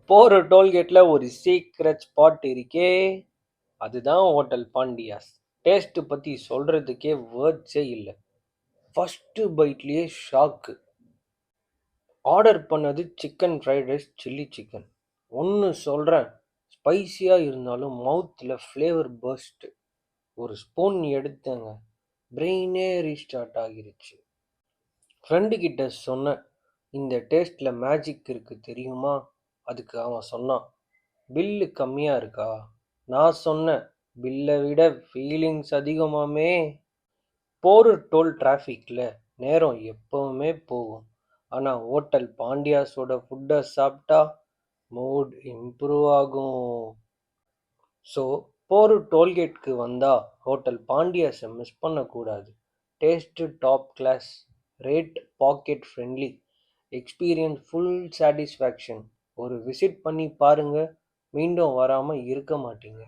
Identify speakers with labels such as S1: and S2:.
S1: போற டோல்கேட்ல ஒரு secret spot இருக்கே, அதுதான் ஹோட்டல் பாண்டியாஸ். டேஸ்ட் பத்தி சொல்றதுக்கே வேர்ட்ஸே இல்ல. ஃபர்ஸ்ட் பைட்லயே ஷாக்கு. ஆர்டர் பண்ணது chicken fried rice, chilli chicken. ஒன்று சொல்றேன், ஸ்பைசியா இருந்தாலும் மவுத்ல ஃப்ளேவர் பர்ஸ்ட். ஒரு ஸ்பூன் எடுத்தேங்க, பிரெயினே ரீஸ்டார்ட் ஆகிருச்சு. ஃப்ரெண்டு கிட்ட சொன்னேன், இந்த டேஸ்ட்ல மேஜிக் இருக்கு தெரியுமா? அதுக்கு அவன் சொன்னான், பில்லு கம்மியா இருக்கா? நான் சொன்னேன், பில்லை விட ஃபீலிங்ஸ் அதிகமாமே. போற டோல் டிராஃபிக்ல நேரம் எப்பவுமே போகும். ஆனா ஹோட்டல் பாண்டியாஸோட ஃபுட்டை சாப்பிட்டா மூட் இம்ப்ரூவ் ஆகும். ஸோ போர் டோல்கேட்க்கு வந்தா ஹோட்டல் பாண்டியாஸை மிஸ் பண்ணக்கூடாது. Taste top class, rate pocket friendly, experience full satisfaction. ஒரு விசிட் பண்ணி பாருங்க, மீண்டும் வராம இருக்க மாட்டீங்க.